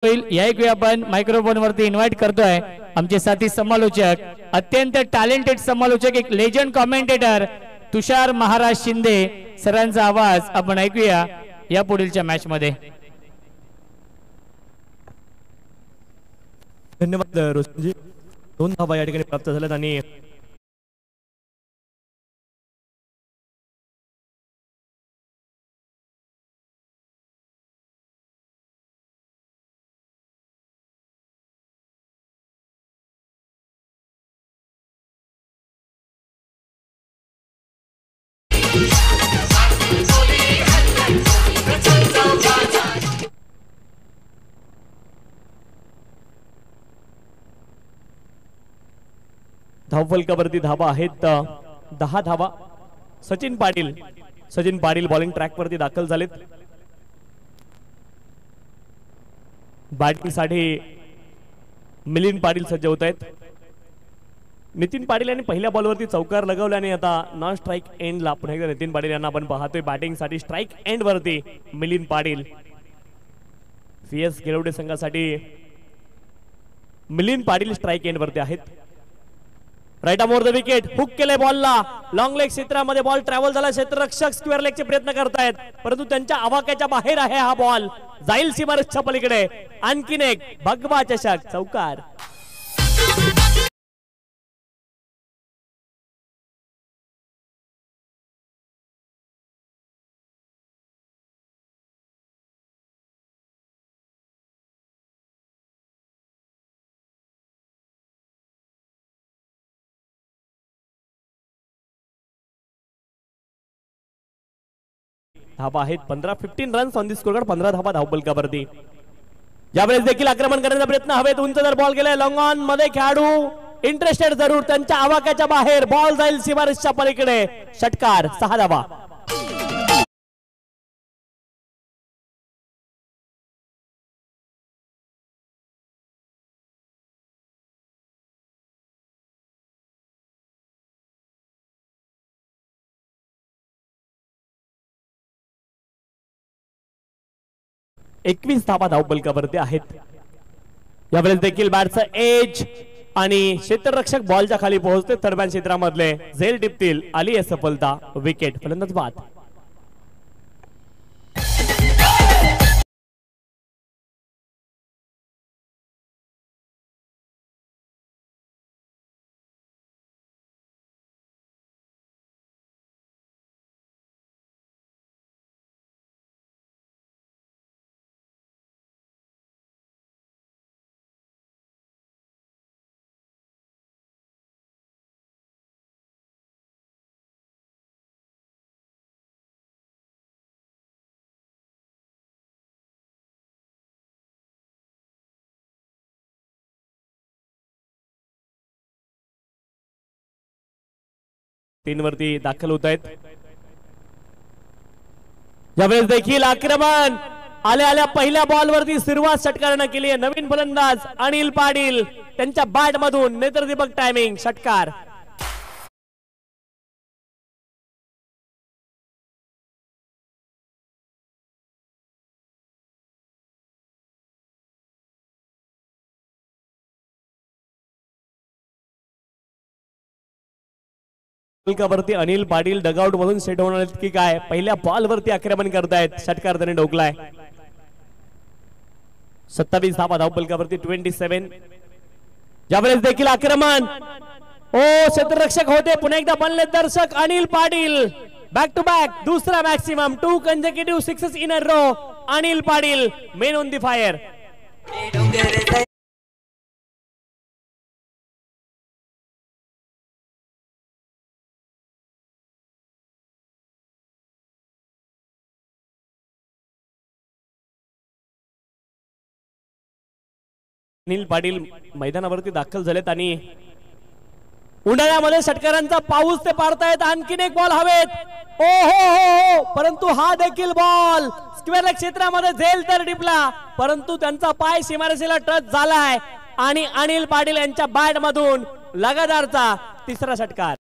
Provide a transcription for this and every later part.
होईल या ऐकूया आपण मायक्रोफोन वरती इन्व्हाइट करतोय आमचे साथी समालोचक अत्यंत टॅलेंटेड समालोचक एक लेजंड कॉमेंटेटर तुषार महाराज शिंदे सरांचा आवाज आपण ऐकूया या पुढीलच्या मॅच मध्ये। धन्यवाद रोशनजी। 2 धावा या ठिकाणी प्राप्त झाल्यात आणि धावफलकावरती धावा आहेत 10 धावा। सचिन पाटील बॉलिंग ट्रॅक वरती दाखल झालेत। बॅटिंग साठी मिलिंद पाटील सज्ज होत आहेत। नितीन पाटील यांनी पहिल्या बॉलवरती चौकार लगावल्याने आता नॉन स्ट्राइक एंडला पुन्हा एकदा नितीन पाटील यांना आपण पाहतोय। बॅटिंग साठी स्ट्राइक एंड वरती मिलिंद पाटील। सीएस गिरवडे संघासाठी मिलिंद पाटील स्ट्राइक एंड वरती आहेत। Right of the wicket hook केले बॉलला लॉंग लेग क्षेत्रामध्ये बॉल ट्रॅव्हल झाला। क्षेत्ररक्षक स्क्वेअर लेगचे प्रयत्न करतायत परंतु त्यांच्या आवाक्याच्या बाहेर आहे हा बॉल। जाईल सीमारेषच्या पलीकडे। आणखीन एक भगवा चषक चौकार। धावा आहेत 15 रन्स ऑन दी स्कोरकार्ड। 15 धावा धावफलकावरती। यावेळेस देखील आक्रमण करण्याचा प्रयत्न हवेत उंच जर बॉल गेलाय लॉंग ऑन मध्ये खेळाडू इंटरेस्टेड जरूर त्यांच्या आवाक्याच्या बाहेर बॉल जाईल सीमारेषच्या पलीकडे। षटकार 6 धावा। एकवीस धावा धावफलकावरती आहेत। यावेळेस देखील बॅटचं एज आणि क्षेत्ररक्षक बॉलच्या खाली पोहोचते। थर्ड क्षेत्रामधले झेल टिपतील आली आहे सफलता। विकेट फलंदाज बाद। तीन वरती दाखल होत आहेत। यावेळेस देखील आक्रमण आल्या पहिल्या बॉल वरती सुरुवात षटकाराने केली आहे। नवीन फलंदाज अनिल पाटील त्यांच्या बॅट मधून नेत्रदीपक टायमिंग षटकार। वरती अनिल पाटील डगआउट मधून सेट होणार की काय पहिल्या बॉल वरती आक्रमण करतायत। षटकार त्याने डोकलाय। 27 धावा धावफलकावरती 27। यावेळेस देखील आक्रमण क्षेत्ररक्षक होते पुन्हा एकदा बनले दर्शक Anil Patil. Back to back दुसरा maximum 2 consecutive sixes in a row. Anil Patil man on the fire. Anil Patil मैदानावरती दाखल झालेत आणि उन्हाळ्यामध्ये षटकारांचा पाऊस ते पाडतायत। आणखीन एक बॉल हवेत हो परंतु हा देखील बॉल स्क्वेअर क्षेत्रामध्ये झेल तर टिपला परंतु त्यांचा पाय सीमारेषेला टच झालाय आणि अनिल पाटील यांच्या बॅट मधून लगातारचा तिसरा षटकार।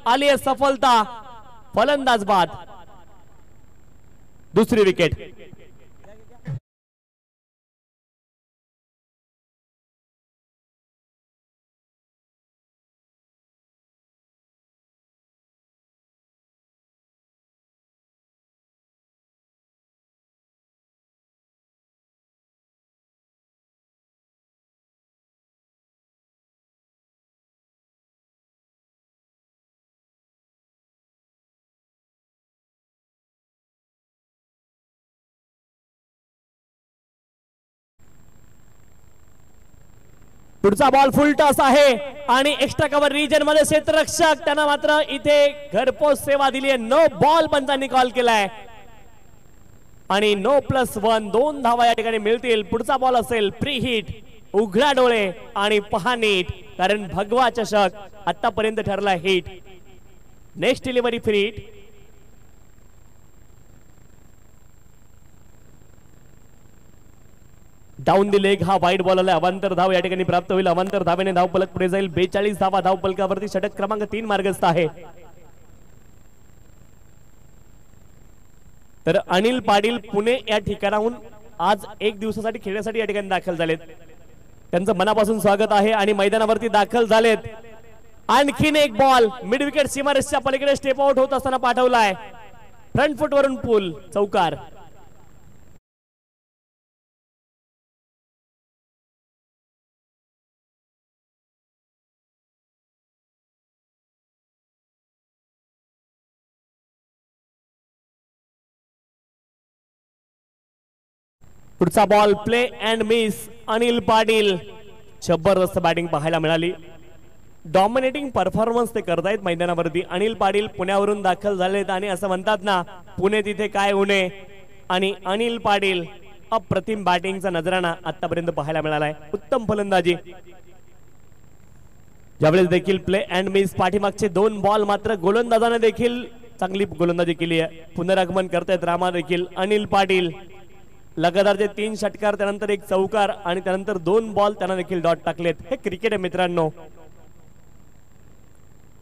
आली आहे सफलता, फलंदाज बाद, दुसरी विकेट. पुढचा बॉल फुल टॉस आहे आणि एक्स्ट्रा कव्हर रिजन मध्ये क्षेत्ररक्षक त्यांना मात्र इथे घरपोच सेवा दिली आहे. नो बॉल पंचांनी कॉल केलाय आणि नो +1 2 धावा या ठिकाणी मिळतील. पुढचा बॉल असेल प्री हिट. उघडा डोळे आणि पहा नीट, कारण भगवा चषक आतापर्यंत ठरला hit. Next delivery free hit. Down the leg हा वाईट बॉल आला. अवांतर धाव या ठिकाणी प्राप्त होईल. अवांतर धावेने धाव फलक पुढे जाईल. 42 धावा धाव फलकावरती. षटक क्रमांक 3 मार्गस्थ आहे. तर अनिल पाटील पुणे या ठिकाणाहून आज एक दिवसासाठी खेळण्यासाठी या ठिकाणी दाखल झालेत. त्यांचं मनापासून स्वागत आहे आणि मैदानावरती दाखल झालेत. आणखीन एक बॉल मिड विकेट सीमारेषच्या पलीकडे स्टेप आउट होत असताना पाठवलाय. फ्रंट फुट वरून पूल चौकार. पुढचा ball play and miss. Anil Patil जबरदस्त बॅटिंग पाहायला मिळाली. डॉमिनेटिंग परफॉर्मन्स ते करतायत मैदानावरती. अनिल पाटील पुण्यावरून दाखल झालेत आणि असं म्हणतात ना, पुणे तिथे काय उणे. आणि अनिल पाटील अप्रतिम बॅटिंगचा नजराणा आतापर्यंत पाहायला मिळालाय. उत्तम फलंदाजी. ज्यावेळेस देखील प्ले अँड मिस. पाठीमागचे 2 बॉल मात्र गोलंदाजाने देखील चांगली गोलंदाजी केली आहे. पुनरागमन करतायत रामा देखील. अनिल पाटील लगातारचे 3 षटकार, त्यानंतर एक चौकार आणि त्यानंतर 2 बॉल त्यांना देखील डॉट टाकलेत. हे क्रिकेट आहे मित्रांनो.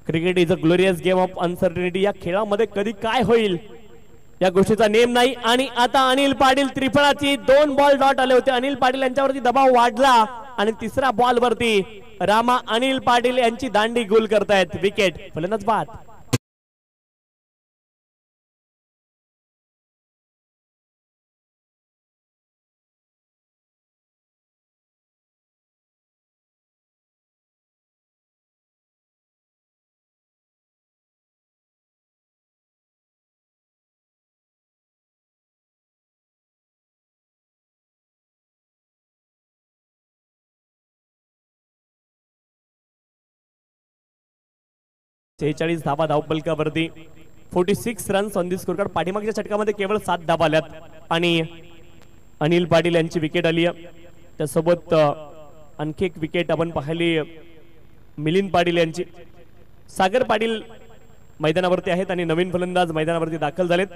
Cricket is a glorious game of uncertainty. या खेळामध्ये कधी काय होईल या गोष्टीचा नेम नाही. आणि आता अनिल पाटील त्रिफळाची 2 बॉल डॉट आले होते. अनिल पाटील यांच्यावरती दबाव वाढला आणि तिसरा बॉल वरती रामा अनिल पाटील यांची दांडी गोल करतायत. विकेट. फलंदाज बाद. सेहेचाळीस धावा धावफलकावरती. 46 रन्स ऑन दी स्कोरकार्ड. पाठीमागच्या षटकामध्ये केवळ 7 धावा आल्यात आणि अनिल पाटील यांची विकेट आली आहे. त्यासोबत आणखी एक विकेट आपण पाहिली मिलिंद पाटील यांची. सागर पाटील मैदानावरती आहेत आणि नवीन फलंदाज मैदानावरती दाखल झालेत.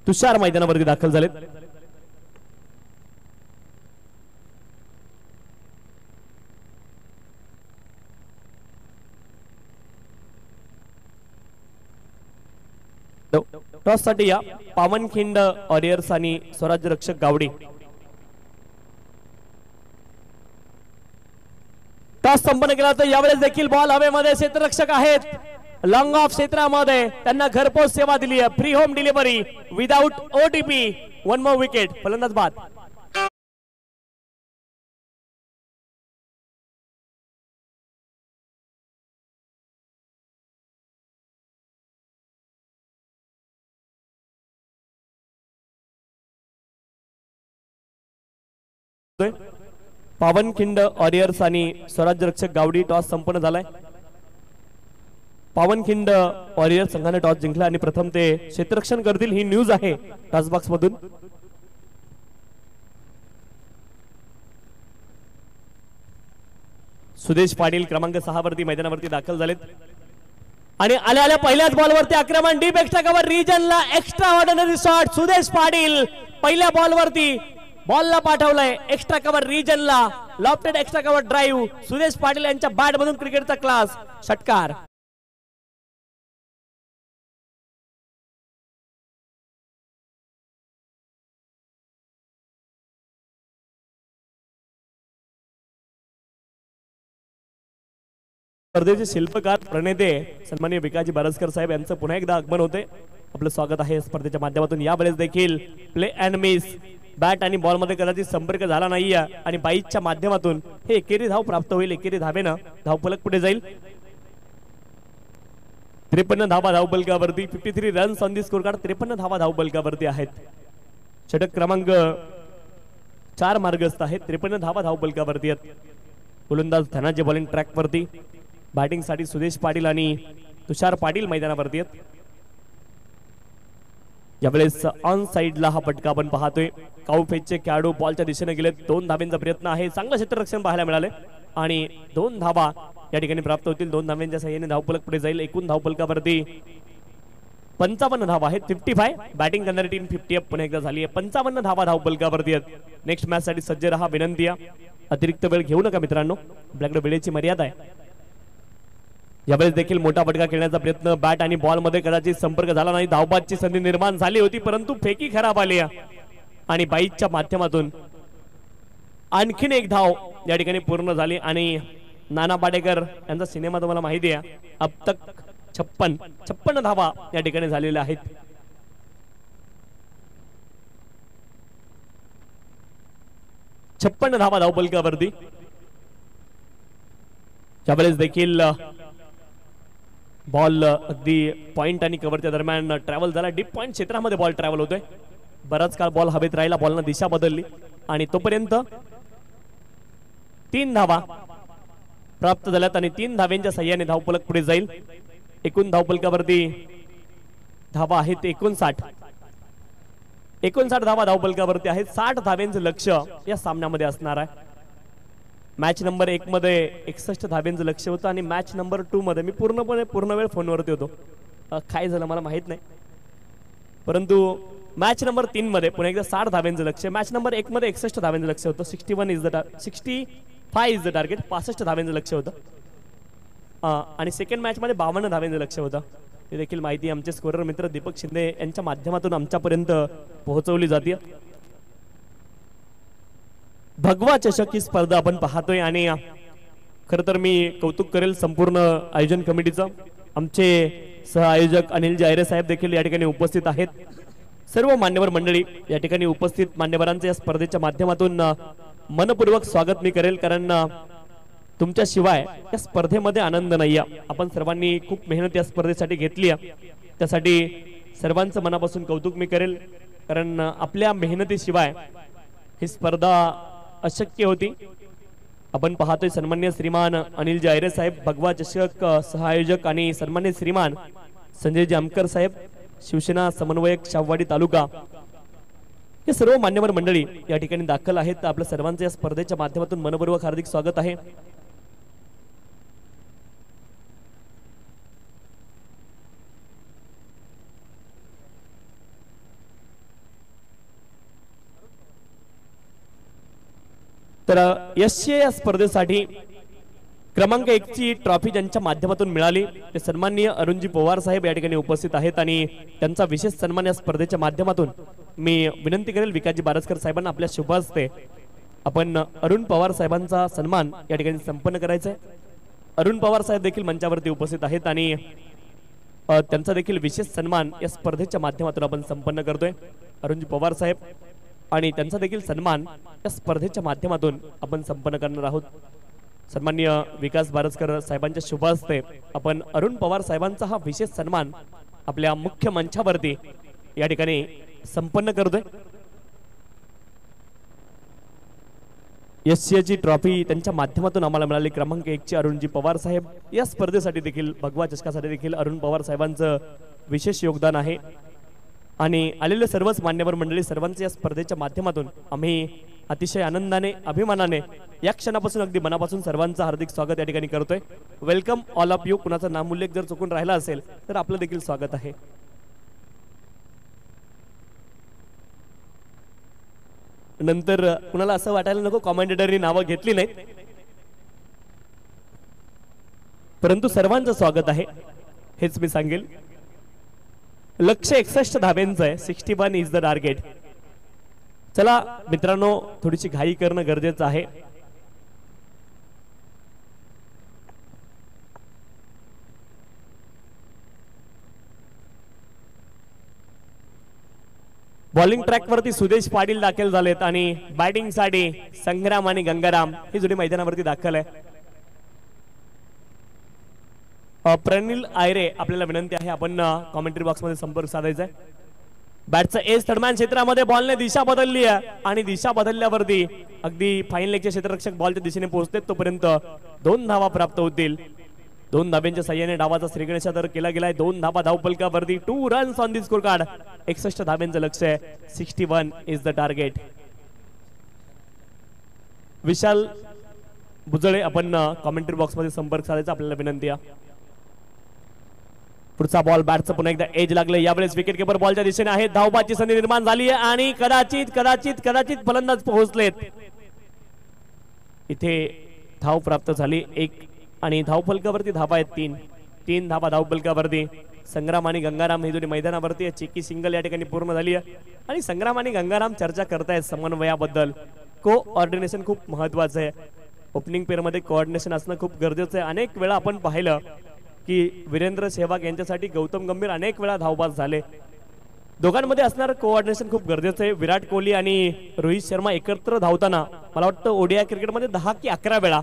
तुषार मैदानावरती दाखल झालेत. टॉस साठी या पावनखिंड वॉरियर्स आणि स्वराज्य रक्षक गावडी. टॉस संपन्न केला तर यावेळेस देखील बॉल हवेमध्ये. क्षेत्ररक्षक आहेत लॉंग ऑफ क्षेत्रामध्ये. त्यांना घरपोच सेवा दिली आहे. Free home delivery without OTP. 1 more wicket. फलंदाज बाद. पावनखिंड वॉरियर्स आणि स्वराज्य रक्षक गावडी. टॉस संपन्न झालाय. पावनखिंड वॉरियर्स संघाने टॉस जिंकला आणि प्रथम ते क्षेत्ररक्षण करतील ही न्यूज आहे टॉस बॉक्स मधून. सुदेश पाटील क्रमांक 6 वरती मैदानावरती दाखल झालेत आणि आल्या आल्या पहिल्याच बॉलवरती आक्रमण. डीप एक्स्ट्रा कव्हर रिजनला extraordinary shot. Sudesh Patil पहिल्या बॉलवरती बॉलला पाठवलंय एक्स्ट्रा कव्हर रिजनला, lofted extra cover drive, Suresh Patil यांच्या बॅट मधून क्रिकेटचा क्लास, षटकार. स्पर्धेचे शिल्पकार प्रणेते सन्माननीय विकासजी बारसकर साहेब यांचं पुन्हा एकदा आगमन होते. आपलं स्वागत आहे स्पर्धेच्या माध्यमातून. यावेळेस देखील प्ले अँड मिस, बॅट आणि बॉल मध्ये कदाचित संपर्क झाला नाहीये आणि बाईच्या माध्यमातून हे एकेरी धाव प्राप्त होईल. एकेरी धावेनं धावफलक पुढे जाईल. 53 धावा धावफलकावरती, 53 runs on the score card. 53 धावा धावफलकावरती आहेत. षटक क्रमांक 4 मार्गस्थ आहेत. 53 धावा धावफलकावरती आहेत. गोलंदाज धनाजी बॉलिंग ट्रॅक वरती, बॅटिंग साठी सुदेश पाटील आणि तुषार पाटील मैदानावरती आहेत. यावेळेस ऑन साइडला हा फटका आपण पाहतोय. काउफेजचे खेळाडू बॉलच्या दिशेने गेले. 2 धाब्यांचा प्रयत्न आहे. चांगलं क्षेत्ररक्षण पाहायला मिळाले आणि 2 धावा या ठिकाणी प्राप्त होतील. 2 धाब्यांच्या सहाय्याने धावफलक पुढे जाईल. एकूण धावफलकावरती 55 धावा आहेत. 55. बॅटिंग करणारी टीम 50 पुन्हा एकदा झाली आहे. 55 धावा धावफलकावरती आहेत. नेक्स्ट मॅच साठी सज्ज रहा. विनंती आहे, अतिरिक्त वेळ घेऊ नका मित्रांनो, आपल्याकडे वेळेची मर्यादा आहे. यावेळेस देखील मोठा फटका खेळण्याचा प्रयत्न, बॅट आणि बॉल मध्ये कदाचित संपर्क झाला नाही. धावबादची संधी निर्माण झाली होती परंतु फेकी खराब आली आणि बाईच्या माध्यमातून आणखीन एक धाव या ठिकाणी पूर्ण झाली. आणि नाना पाटेकर यांचा सिनेमा तुम्हाला माहिती आहे. अब तक 56 धावा या ठिकाणी झालेल्या आहेत. छप्पन्न धावा धावफलकावरती. यावेळेस देखील बॉल अगदी पॉइंट आणि कव्हरच्या दरम्यान ट्रॅव्हल झाला. डीप पॉइंट क्षेत्रामध्ये बॉल ट्रॅव्हल होतोय. बराच काळ बॉल हवेत राहिला. बॉलनं दिशा बदलली आणि तोपर्यंत 3 धावा प्राप्त झाल्यात आणि 3 धाव्यांच्या सहाय्याने धावफलक पुढे जाईल. एकूण धावफलकावरती धावा आहेत 59. 59 धावा धावफलकावरती आहेत. 60 धाव्यांचं लक्ष या सामन्यामध्ये असणार आहे. मॅच नंबर 1 मध्ये 61 धाव्यांचं लक्ष होतं आणि मॅच नंबर 2 मध्ये मी पूर्ण वेळ फोनवरती होतो. काय झालं मला माहित नाही, परंतु मॅच नंबर 3 मध्ये पुन्हा एकदा 60 धाव्यांचं लक्ष. मॅच नंबर 1 मध्ये 61 धाव्यांचं लक्ष होतं. 65 इज द टार्गेट. 65 धाव्यांचं लक्ष होतं आणि सेकंड मॅच मध्ये 52 धाव्यांचं लक्ष होतं. हे देखील माहिती आमचे स्कोरर मित्र दीपक शिंदे यांच्या माध्यमातून आमच्यापर्यंत पोहोचवली जाते. भगवा चषक ही स्पर्धा आपण पाहतोय आणि खर तर मी कौतुक करेल संपूर्ण आयोजन कमिटीचं. आमचे सहआयोजक अनिल जायरे साहेब देखील या ठिकाणी उपस्थित आहेत. सर्व मान्यवर मंडळी या ठिकाणी उपस्थित मान्यवरांचे या स्पर्धेच्या माध्यमातून मनपूर्वक स्वागत मी करेल, कारण तुमच्याशिवाय या स्पर्धेमध्ये आनंद नाही. आपण सर्वांनी खूप मेहनत या स्पर्धेसाठी घेतली आहे. त्यासाठी सर्वांचं मनापासून कौतुक मी करेल, कारण आपल्या मेहनतीशिवाय ही स्पर्धा अशक्य होती. आपण पाहतोय सन्मान्य श्रीमान अनिल जायरे साहेब भगवा चषक सहआयोजक आणि सन्मान्य श्रीमान संजय जामकर साहेब शिवसेना समन्वयक शाहवाडी तालुका, हे सर्व मान्यवर मंडळी या ठिकाणी दाखल आहेत. आपल्या सर्वांचं या स्पर्धेच्या माध्यमातून मनपूर्वक हार्दिक स्वागत आहे. तर या स्पर्धेसाठी क्रमांक 1 ची ट्रॉफी ज्यांच्या माध्यमातून मिळाली ते सन्माननीय अरुणजी पवार साहेब या ठिकाणी उपस्थित आहेत आणि त्यांचा विशेष सन्मान या स्पर्धेच्या माध्यमातून मी विनंती करेल विकासजी बारसकर साहेबांना आपल्या शुभ हस्ते आपण अरुण पवार साहेबांचा सन्मान या ठिकाणी संपन्न करायचा आहे. अरुण पवार साहेब देखील मंचावरती उपस्थित आहेत आणि त्यांचा देखील विशेष सन्मान या स्पर्धेच्या माध्यमातून आपण संपन्न करतोय. अरुणजी पवार साहेब आणि त्यांचा देखील सन्मान या स्पर्धेच्या माध्यमातून आपण संपन्न करणार आहोत. सन्माननीय विकास बारसकर साहेबांच्या शुभ हस्ते आपण अरुण पवार साहेबांचा हा विशेष सन्मान आपल्या मुख्य मंचावरती या ठिकाणी संपन्न करतोय. एससीची ट्रॉफी त्यांच्या माध्यमातून आम्हाला मिळाली. क्रमांक 1 चे अरुणजी पवार साहेब. या स्पर्धेसाठी देखील भगवा चषकासाठी देखील अरुण पवार साहेबांचं विशेष योगदान आहे आणि आलेले सर्वच मान्यवर मंडळी सर्वांचे या स्पर्धेच्या माध्यमातून आम्ही अतिशय आनंदाने अभिमानाने या क्षणापासून अगदी मनापासून सर्वांचं हार्दिक स्वागत या ठिकाणी करतोय. Welcome all of you. कुणाचा नामोल्लेख जर चुकून राहिला असेल तर आपलं देखील स्वागत आहे. नंतर कुणाला असं वाटायला नको कॉमेंटेटरनी नावं घेतली नाहीत, परंतु सर्वांचं स्वागत आहे हेच मी सांगेल. लक्ष्य 61 धाब्यांचं आहे. 61 इज द टार्गेट. चला मित्रांनो, थोडीशी घाई करणं गरजेचं आहे. बॉलिंग ट्रॅक वरती सुदेश पाटील दाखल झालेत आणि बॅटिंग साठी संग्राम आणि गंगाराम ही जोडी मैदानावरती दाखल आहे. प्रणिल आयरे आपल्याला विनंती आहे आपण कॉमेंट्री बॉक्स मध्ये संपर्क साधायचा आहे. बॅटचं एज थर्डमॅन क्षेत्रामध्ये बॉलने दिशा बदलली आहे आणि दिशा बदलल्यावरती अगदी फाईन लेगचे क्षेत्ररक्षक बॉलच्या दिशेने पोहोचते तोपर्यंत 2 धावा प्राप्त होतील. 2 धाब्यांच्या साह्याने डावाचा श्रीगणेशा दर केला गेलाय. 2 धाबा धावपलकावरती. 2 runs on the score card. 61 धाब्यांचं लक्ष्य आहे. 61 इज द टार्गेट. विशाल बुजळे आपण कॉमेंट्री बॉक्स मध्ये संपर्क साधायचा आपल्याला विनंती आहे. पुढचा बॉल बॅटचं पुन्हा एकदा एज लागले. यावेळेस विकेट किपर बॉलच्या दिशेने आहे. धावबाची संधी निर्माण झाली आहे आणि कदाचित कदाचित कदाचित फलंदाज पोहोचलेत. इथे धाव प्राप्त झाली 1 आणि धावफलकावरती धावा आहेत 3 धावा धावफलकावरती. संग्राम आणि गंगाराम ही जोडी मैदानावरती चेकी सिंगल या ठिकाणी पूर्ण झाली आहे आणि संग्राम आणि गंगाराम चर्चा करतायत समन्वयाबद्दल. कोऑर्डिनेशन खूप महत्वाचं आहे. ओपनिंग पेअर मध्ये कोऑर्डिनेशन असणं खूप गरजेचं आहे. अनेक वेळा आपण पाहिलं की वीरेंद्र सेहवाग यांच्यासाठी गौतम गंभीर अनेक वेळा धावबाज झाले. दोघांमध्ये असणारं कोऑर्डिनेशन खूप गरजेचं आहे. विराट कोहली आणि रोहित शर्मा एकत्र धावताना मला वाटतं ओडीआय क्रिकेटमध्ये 10 की 11 वेळा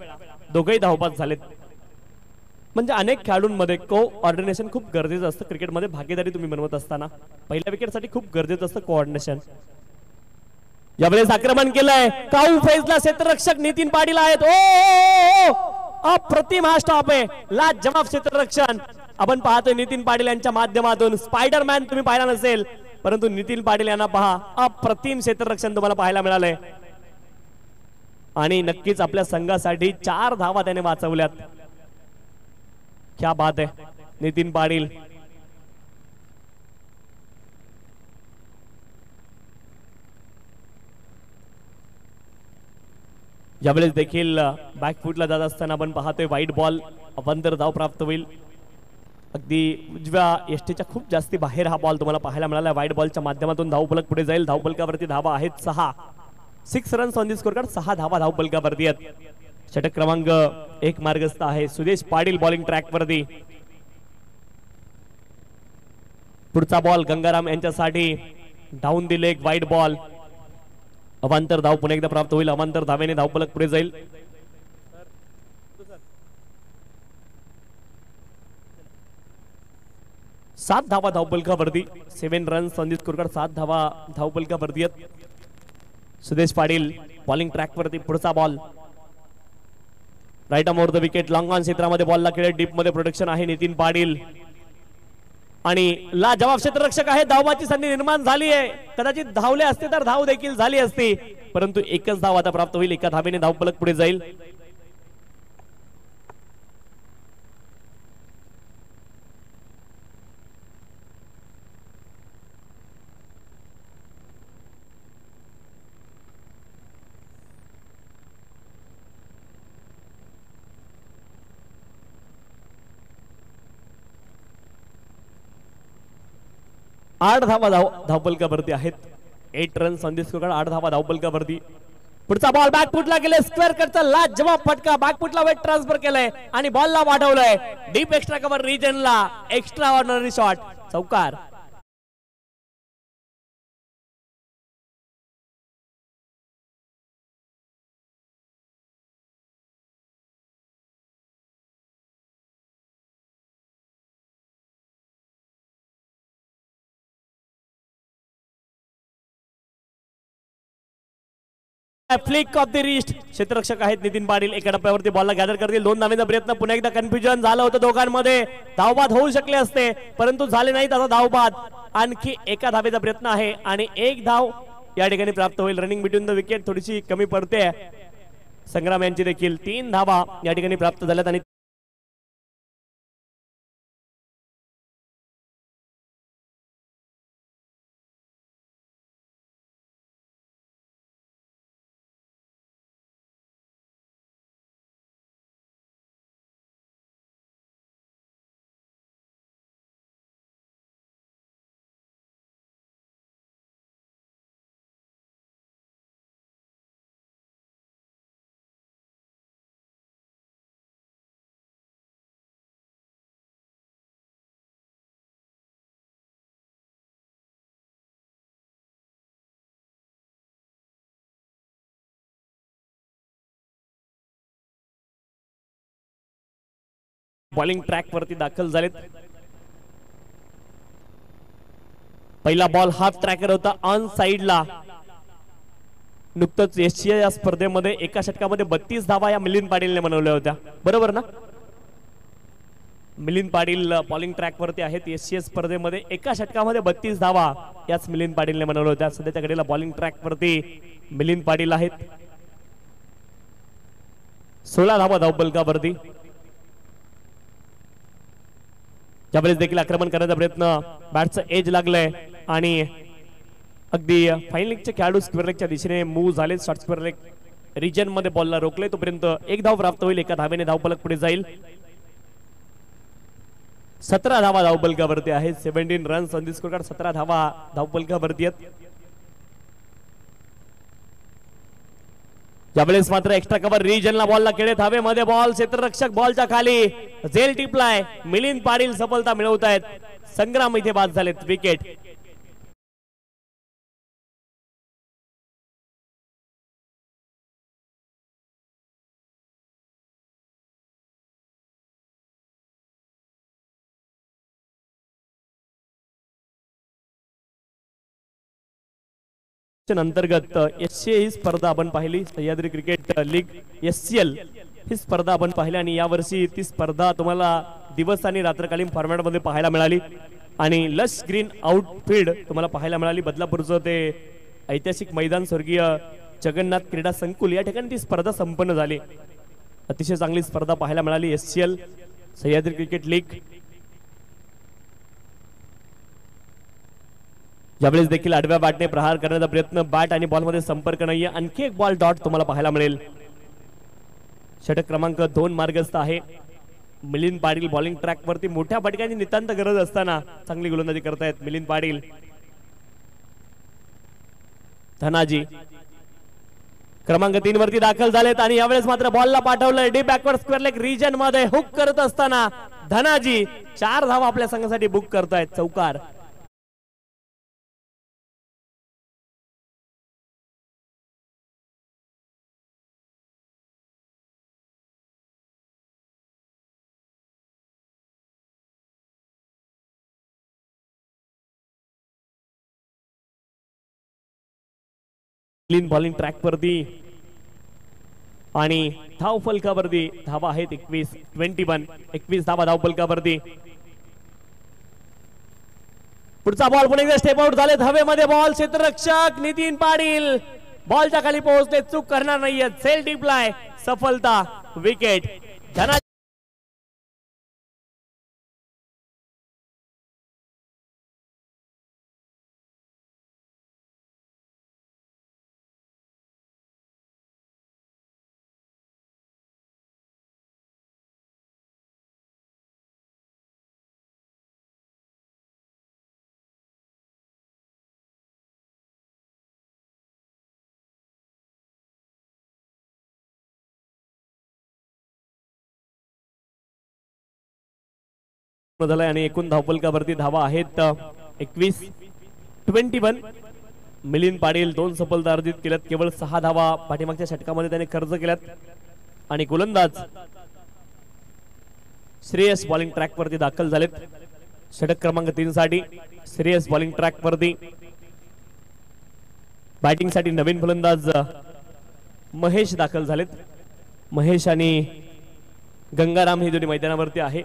दोघेही धावबाज झालेत. म्हणजे अनेक खेळाडूंमध्ये कोऑर्डिनेशन खूप गरजेचं असतं. क्रिकेटमध्ये भागीदारी तुम्ही बनवत असताना पहिल्या विकेटसाठी खूप गरजेचं असतं कोऑर्डिनेशन. यावेळेस आक्रमण केलंय. काऊ फेजला क्षेत्ररक्षक नितीन पाटील आहेत. ओ अप्रतिम हा स्टॉप आहे. लाजवाब क्षेत्ररक्षण आपण पाहतोय नितीन पाटील यांच्या माध्यमातून. स्पायडरमॅन तुम्ही पाहिला नसेल, परंतु नितीन पाटील यांना पहा. अप्रतिम क्षेत्ररक्षण तुम्हाला पाहायला मिळालंय आणि नक्कीच आपल्या संघासाठी 4 धावा त्याने वाचवल्यात. क्या बात आहे नितीन पाटील. यावेळेस देखील बॅकफुटला जात असताना आपण पाहतोय वाईट बॉल. अवंतर धाव प्राप्त होईल. अगदी उजव्या यष्टीच्या खूप जास्ती बाहेर हा बॉल तुम्हाला पाहायला मिळाला. वाईट बॉलच्या माध्यमातून धावफलक पुढे जाईल. धावफलकावरती धावा आहेत 6 runs on the score card. 6 धावा धावफलकावरती आहेत. षटक क्रमांक 1 मार्गस्थ आहे. सुदेश पाटील बॉलिंग ट्रॅक वरती. पुढचा बॉल गंगाराम यांच्यासाठी डाऊन दी लेग वाईट बॉल. अवांतर धाव पुन्हा एकदा प्राप्त होईल. अवांतर धावेने धावफलक पुढे जाईल. सात धावा धावफलकावरती. 7 runs on the score card. 7 धावा धावफलकावरती आहेत. सुदेश पाटील बॉलिंग ट्रॅक वरती. पुढचा ball right over the wicket. Long on क्षेत्रामध्ये बॉलला खेळत डीप मध्ये प्रोटेक्शन आहे नितीन पाटील आणि लाजवाब क्षेत्ररक्षक आहे. धावबाची संधी निर्माण झाली आहे. कदाचित धावले असते तर धाव देखील झाली असती, परंतु एकच धाव आता प्राप्त होईल. एका धावेने धावफलक पुढे जाईल. आठ धावा धावफलकावरती आहेत. 8 runs on the score card. 8 धावा धावफलकावरती. पुढचा बॉल बॅकफुटला गेले. स्क्वेअर कटचा लाजवाब फटका. बॅकफुटला वेट ट्रान्सफर केलाय आणि बॉलला वाढवलंय डीप एक्स्ट्रा कव्हर रिजनला. Extraordinary shot. चौकार. Flick off the wrist. क्षेत्ररक्षक आहेत नितीन पाटील. एका टप्प्यावरती बॉलला गॅदर करतील. 2 धावेचा प्रयत्न. पुन्हा एकदा कन्फ्युजन झालं होतं दोघांमध्ये. धावबाद होऊ शकले असते, परंतु झाले नाहीत. आता धावबाद. आणखी एका धावेचा प्रयत्न आहे आणि 1 धाव या ठिकाणी प्राप्त होईल. रनिंग बिटवीन द विकेट थोडीशी कमी पडते. संग्राम यांची देखील 3 धावा या ठिकाणी प्राप्त झाल्यात आणि बॉलिंग ट्रॅक वरती दाखल झालेत. पहिला बॉल हाफ ट्रॅकर होता ऑन साइडला. नुकतंच एशिया या स्पर्धेमध्ये एका षटकामध्ये 32 धावा या मिलिंद पाटीलने बनवल्या होत्या, बरोबर ना? मिलिंद पाटील बॉलिंग ट्रॅक वरती आहेत. एशिया स्पर्धेमध्ये एका षटकामध्ये 32 धावा याच मिलिंद पाटीलने बनवल्या होत्या. सध्याच्या घडीला बॉलिंग ट्रॅक वरती मिलिंद पाटील आहेत. 16 धावा धावफलकावरती. ज्यावेळेस देखील आक्रमण करण्याचा प्रयत्न, बॅटचं एज लागलंय आणि अगदी फाईन लेगचे खेळाडू स्क्वेअर लेगच्या दिशेने मूव्ह झाले. शॉर्ट स्क्वेअर लेग रिजन मध्ये बॉलला रोखले, तोपर्यंत एक धाव प्राप्त होईल. एका धावेने धावफलक पुढे जाईल. 17 धावा धावफलकावरती आहेत. 17 runs on the score card. 17 धावा धावफलकावरती आहेत. यावेळेस मात्र एक्स्ट्रा कव्हर रिजनला बॉलला केले. धावेमध्ये बॉल, क्षेत्ररक्षक बॉलच्या खाली, झेल टिपलाय. मिलिंद पाटील सफलता मिळवत आहेत. संग्राम इथे बाद झालेत. विकेट. अंतर्गत एससीए ही स्पर्धा आपण पाहिली. सह्याद्री क्रिकेट लीग SCL ही स्पर्धा आपण पाहिली आणि यावर्षी ती स्पर्धा तुम्हाला दिवस आणि रात्रकालीन फॉर्मॅटमध्ये पाहायला मिळाली आणि लश ग्रीन आउटफील्ड तुम्हाला पाहायला मिळाली. बदलापूरचं ते ऐतिहासिक मैदान स्वर्गीय जगन्नाथ क्रीडा संकुल या ठिकाणी ती स्पर्धा संपन्न झाली. अतिशय चांगली स्पर्धा पाहायला मिळाली. SCL Sahyadri cricket league. यावेळेस देखील आडव्या बॅटने प्रहार करण्याचा प्रयत्न. बॅट आणि बॉल मध्ये संपर्क नाहीये. आणखी एक बॉल डॉट तुम्हाला पाहायला मिळेल. षटक क्रमांक 2 मार्गस्थ आहे. मिलिंद पाटील बॉलिंग ट्रॅक वरती मोठ्या फटक्यांची नितांत गरज असताना चांगली गोलंदाजी करतायत मिलिंद पाटील. धनाजी क्रमांक 3 वरती दाखल झालेत आणि यावेळेस मात्र बॉलला पाठवलंय deep backward square leg region मध्ये. हुक करत असताना धनाजी 4 धावा आपल्या संघासाठी बुक करतायत. चौकार. क्लीन बॉलिंग ट्रॅक वरती आणि धाव फलकावरती धावा आहेत 21 धावा धाव फलकावरती. पुढचा बॉल पुन्हा स्टेप आउट झाले. धावेमध्ये बॉल, क्षेत्ररक्षक नितीन पाटील बॉलच्या खाली पोहोचले. चूक करणार नाहीये. सेल डिप्लाय, सफलता, विकेट. झालाय आणि एकूण धावफलकावरती धावा आहेत 21. मिलिंद पाटील 2 सफलता अर्जित केल्यात. केवळ 6 धावा पाठीमागच्या षटकामध्ये त्याने खर्च केल्यात आणि गोलंदाज श्रेयस बॉलिंग ट्रॅक वरती दाखल झालेत. षटक क्रमांक 3 साठी श्रेयस बॉलिंग ट्रॅक वरती. बॅटिंग साठी नवीन फलंदाज महेश दाखल झालेत. महेश आणि गंगाराम हे दोन्ही मैदानावरती आहे.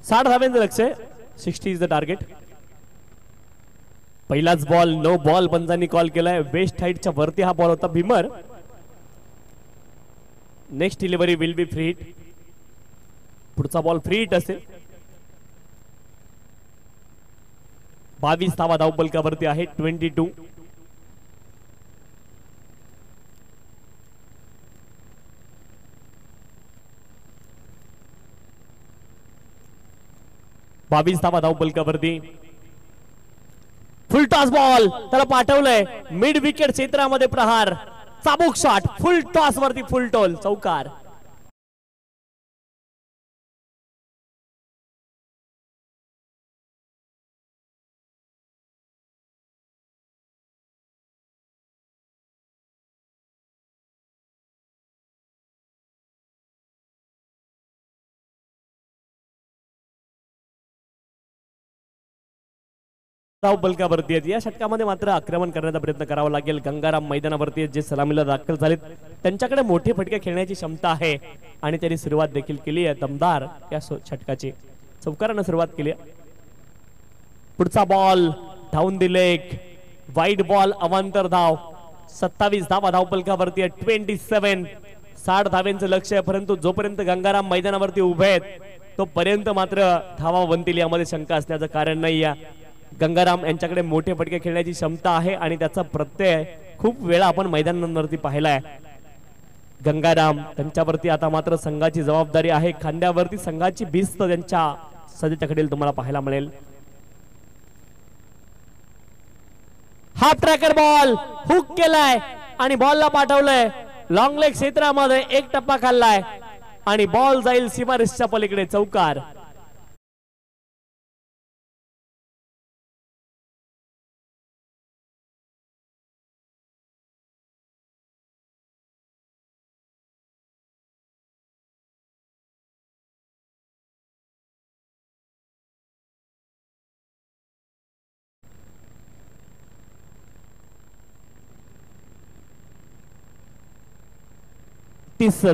60 धाव्यांचं लक्ष आहे. 60 इज द टार्गेट. पहिलाच बॉल नो बॉल पंचांनी कॉल केलाय. वेस्ट हाईटच्या वरती हा बॉल होता. Beamer. Next delivery will be free hit. पुढचा बॉल फ्री हिट असेल. 22 धावा धावफलकावरती आहे. 22. धावा धावफलकावरती. फुल टॉस बॉल त्याला पाठवलंय मिड विकेट क्षेत्रामध्ये प्रहार. चाबूक शॉट फुल टॉस वरती फुल टोल. चौकार. धाव बलकावरती आहेत. या षटकामध्ये मात्र आक्रमण करण्याचा प्रयत्न करावा लागेल. गंगाराम मैदानावरती आहेत, जे सलामीला दाखल झालेत. त्यांच्याकडे मोठे फटके खेळण्याची क्षमता आहे आणि त्यांनी सुरुवात देखील केली आहे दमदार या षटकाची. चौकारानं सुरुवात केली. पुढचा बॉल धावून दिले, वाईट बॉल, अवांतर धाव. 27 धावा धावपलकावरती आहे. 27 60 धाव्यांचं लक्ष आहे. परंतु जोपर्यंत गंगाराम मैदानावरती उभे आहेत तोपर्यंत मात्र धावा बनतील यामध्ये शंका असण्याचं कारण नाही. या गंगाराम यांच्याकडे मोठे फटके खेळण्याची क्षमता आहे आणि त्याचा प्रत्यय खूप वेळा आपण मैदानावरती पाहिलाय. गंगाराम त्यांच्यावरती आता मात्र संघाची जबाबदारी आहे. खांद्यावरती संघाची भिस्त त्यांच्या सदेच्याकडील तुम्हाला पाहायला मिळेल. हाफ ट्रॅकर बॉल हुक केलाय आणि बॉलला पाठवलंय लॉंग लेग क्षेत्रामध्ये. एक टप्पा खाल्लाय आणि बॉल जाईल सीमारेषेच्या पलीकडे. चौकार.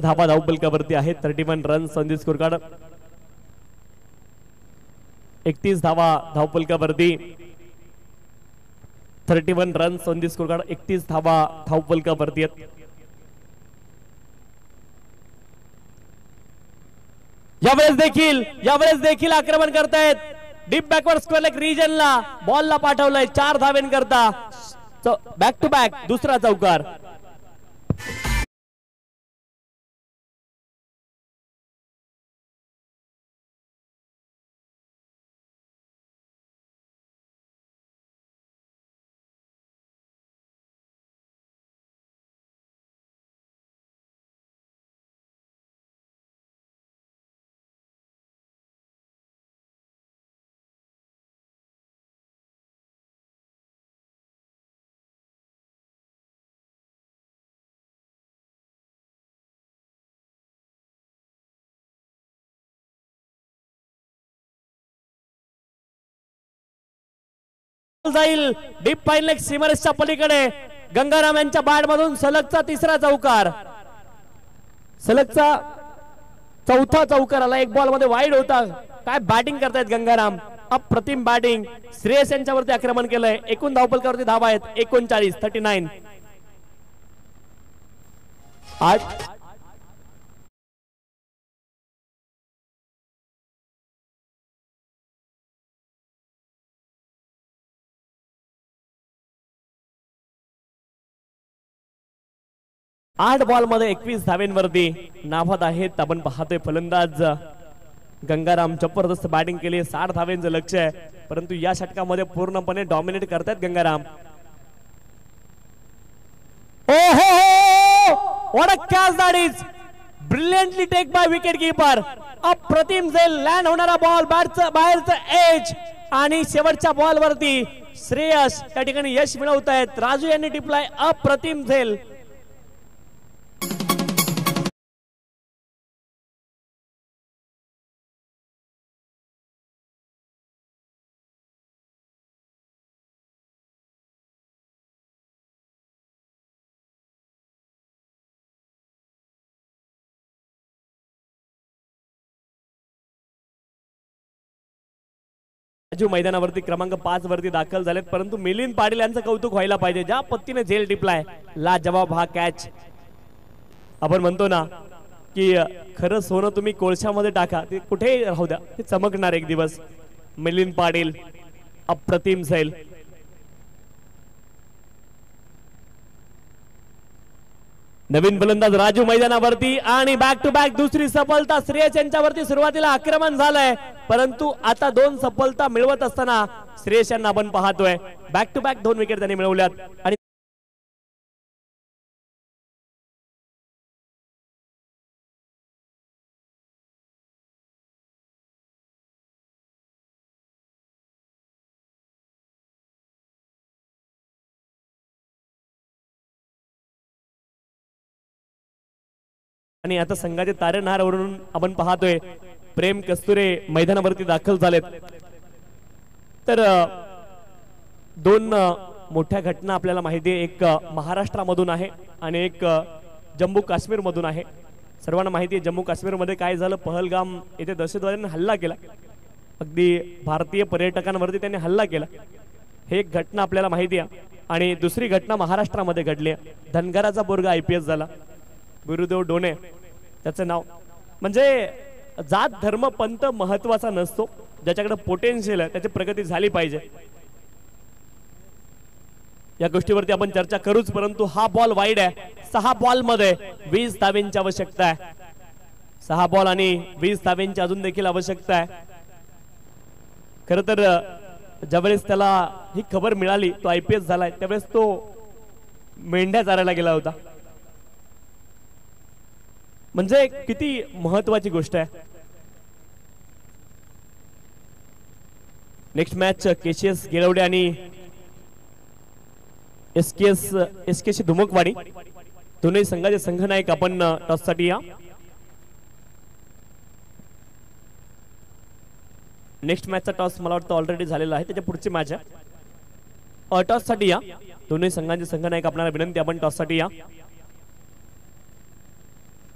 धावा धावपलकावरती आहेत. 31 runs on the score card. 31 धावा धावपलकावरती. 31 runs on the score card. 31 धावा धावपलकावरती आहेत. यावेळेस देखील आक्रमण करतायत. डीप बॅकवर्ड स्क्वेअर लेग रिजनला बॉलला पाठवलंय 4 धावेंकरता. बॅक टू बॅक दुसरा चौकार. जाईल डीप फाईन लेग सीमारेषच्या पलीकडे. गंगाराम यांच्या बॅट मधून सलगचा तिसरा चौकार. सलगचा चौथा चौकार आला. एक बॉल मध्ये वाईड होता. काय बॅटिंग करतायत गंगाराम. अप्रतिम बॅटिंग. श्रेयस यांच्यावरती आक्रमण केलंय. एकूण धावपलकावरती धावा आहेत 39. 39. 8 बॉल मध्ये 21 धावेंवरती नाबाद आहेत. आपण पाहतोय फलंदाज गंगाराम जबरदस्त बॅटिंग केली. 60 धावेंचं लक्ष आहे. परंतु या षटकामध्ये पूर्णपणे डॉमिनेट करतायत Gangaram. What a catch that is. Brilliantly take by wicket keeper. अप्रतिम झेल. लँड होणारा बॉल बाहेरचं एज आणि शेवटच्या बॉल वरती श्रेयस त्या ठिकाणी यश मिळवत आहेत. राजू यांनी टिपलाय अप्रतिम झेल. राजू मैदानावरती क्रमांक 5 वरती दाखल झालेत. परंतु मिलिंद पाटील यांचं कौतुक व्हायला पाहिजे. ज्या पत्तीने झेल टिपलाय लाजवाब हा कॅच. आपण म्हणतो ना की खरं सोनं तुम्ही कोळशामध्ये टाका, ते कुठेही राहू द्या, ते चमकणार एक दिवस. मिलिंद पाटील अप्रतिम झेल. नवीन फलंदाज राजू मैदानावरती आणि बॅक टू बॅक दुसरी सफलता. श्रेयस यांच्यावरती सुरुवातीला आक्रमण झालंय परंतु आता 2 सफलता मिळवत असताना श्रेयस यांना आपण पाहतोय. बॅक टू बॅक 2 विकेट त्यांनी मिळवल्यात आणि आता संघाचे तारेनहारवरून आपण पाहतोय प्रेम कस्तुरे मैदानावरती दाखल झालेत. तर दोन मोठ्या घटना आपल्याला माहिती आहे, एक महाराष्ट्रामधून आहे आणि एक जम्मू काश्मीर मधून आहे. सर्वांना माहिती आहे जम्मू काश्मीरमध्ये काय झालं, पहलगाम येथे दहशतवाद्यांनी हल्ला केला, अगदी भारतीय पर्यटकांवरती त्यांनी हल्ला केला. हे एक घटना आपल्याला माहिती आहे. आणि दुसरी घटना महाराष्ट्रामध्ये घडली, धनगराचा पोरगा IPS झाला, गुरुदेव डोने त्याचं नाव. म्हणजे जात धर्म पंथ महत्वाचा नसतो, ज्याच्याकडे पोटेन्शियल आहे त्याची प्रगती झाली पाहिजे. या गोष्टीवरती आपण चर्चा करूच, परंतु हा बॉल वाईड आहे. 6 बॉल मध्ये 20 धाब्यांची आवश्यकता आहे. 6 बॉल आणि 20 धाब्यांची अजून देखील आवश्यकता आहे. खर तर ज्यावेळेस त्याला ही खबर मिळाली तो IPS झालाय, त्यावेळेस तो मेंढ्या चारायला गेला होता. म्हणजे किती महत्वाची गोष्ट आहे. नेक्स्ट मॅच KCS गेळवडे आणि SKC धुमकवाडी दोन्ही संघाचे संघनायक आपण टॉस साठी या. नेक्स्ट मॅचचा टॉस मला वाटतं ऑलरेडी झालेला आहे, त्याच्या पुढची मॅच आहे. टॉस साठी या दोन्ही संघांचे संघनायक, आपल्याला विनंती आपण टॉस साठी या.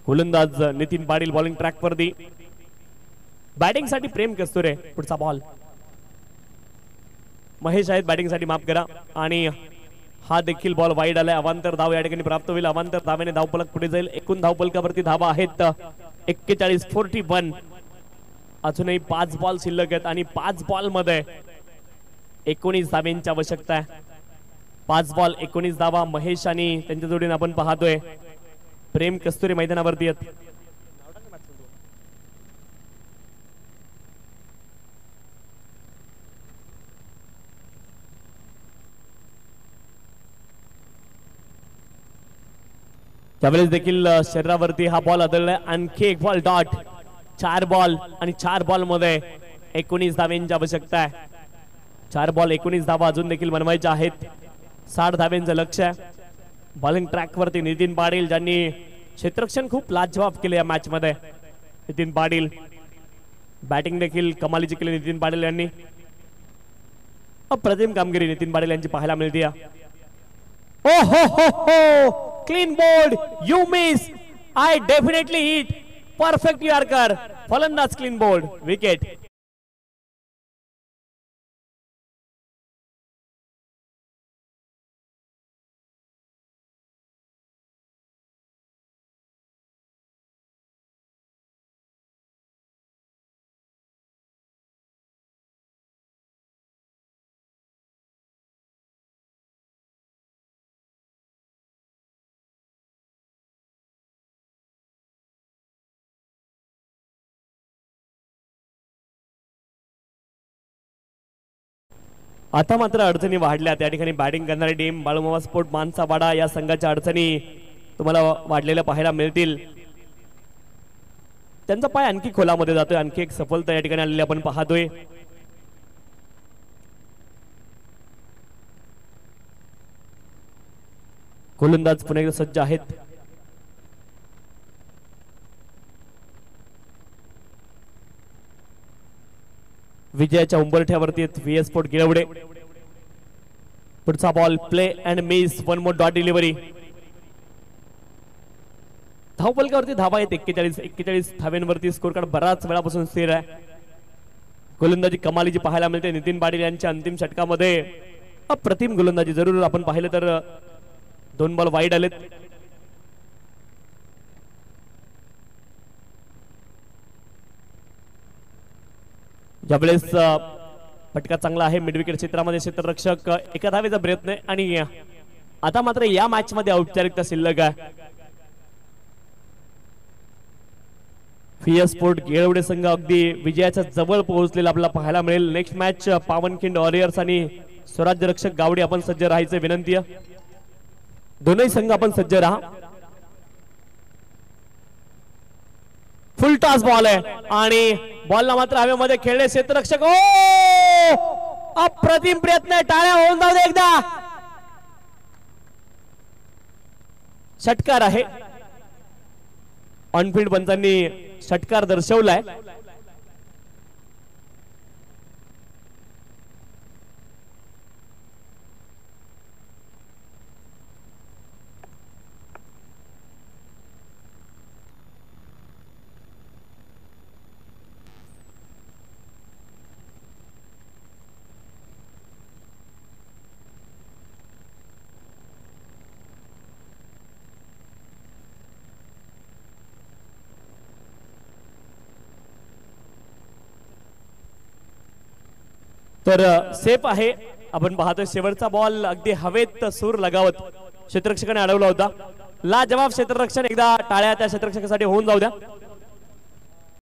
गोलंदाज नितीन पाटील बॉलिंग ट्रॅक वरती, बॅटिंग साठी प्रेम कस्तुरे. पुढचा बॉल महेश आहेत बॅटिंग साठी, माफ करा. आणि हा देखील बॉल वाईड आलाय. अवांतर धाव या ठिकाणी प्राप्त होईल. अवांतर धावेने धावफलक पुढे जाईल. एकूण धावफलकावरती धावा आहेत 41, 41. अजूनही 5 बॉल शिल्लक आहेत आणि 5 बॉल मध्ये 19 धाव्यांची आवश्यकता आहे. 5 बॉल 19 धावा. महेश आणि त्यांच्या जोडीने आपण पाहतोय प्रेम कस्तुरे मैदानावरती आहेत. त्यावेळेस देखील शरीरावरती हा बॉल आदळलाय. आणखी एक बॉल डॉट. 4 बॉल आणि 4 बॉल मध्ये 19 धाव्यांची आवश्यकता आहे. 4 बॉल 19 धावा अजून देखील बनवायच्या आहेत. 60 धाव्यांचं लक्ष आहे. बॉलिंग ट्रॅक वरती नितीन पाटील, ज्यांनी क्षेत्ररक्षण खूप लाजवाब केले या मॅच मध्ये. नितीन पाटील बॅटिंग देखील कमालीची केली. नितीन पाटील यांनी अप्रतिम कामगिरी नितीन पाटील यांची पाहायला मिळते. ओ हो clean bowled, you miss, I definitely hit, perfect yorker, फलंदाज क्लीन बोल्ड, विकेट. आता मात्र अडचणी वाढल्या. त्या ठिकाणी बॅटिंग करणारी टीम बाळूमामा स्पोर्ट मानसावाडा या संघाच्या अडचणी तुम्हाला वाढलेल्या पाहायला मिळतील. त्यांचा पाय आणखी खोलामध्ये जातोय. आणखी एक सफलता या ठिकाणी आलेली आपण पाहतोय. गोलंदाज पुन्हा एकदा सज्ज आहेत. विजयाच्या उंबरठ्यावरती VS स्पोर्ट गिरवडे. पुढचा ball play and miss, 1 more dot delivery. धावफलकावरती धावा आहेत 41 धाव्यांवरती. स्कोर कार्ड बराच वेळापासून स्थिर आहे. गोलंदाजी कमालीची पाहायला मिळते. नितीन पाटील यांच्या अंतिम षटकामध्ये अप्रतिम गोलंदाजी. जरूर आपण पाहिलं तर 2 बॉल वाईड आलेत. ज्यावेळेस फटका चांगला आहे मिड विकेट क्षेत्रामध्ये. क्षेत्ररक्षक एका धावेचा प्रयत्न आहे आणि आता मात्र या मॅच मध्ये औपचारिकता शिल्लक आहे. VS स्पोर्ट गिरवडे संघ अगदी विजयाच्या जवळ पोहोचलेला आपल्याला पाहायला मिळेल. नेक्स्ट मॅच पावनखिंड वॉरियर्स आणि स्वराज्य रक्षक गावडे. आपण सज्ज राहायचे विनंती आहे. दोनही संघ आपण सज्ज राहा. फुल टॉस बॉल आहे आणि बॉलला मात्र हवेमध्ये खेळले क्षेत्ररक्षक. ओ अप्रतिम प्रयत्न आहे. टाळ्या होऊन जाऊ दे एकदा. षटकार आहे. ऑनफिल्ड पंचांनी षटकार दर्शवलाय. तर सेफ आहे. आपण पाहतोय शेवटचा बॉल अगदी हवेत सूर लगावत क्षेत्ररक्षकाने अडवला होता. लाजवाब क्षेत्ररक्षण. एकदा टाळ्या त्या क्षेत्ररक्षकासाठी होऊन जाऊ द्या.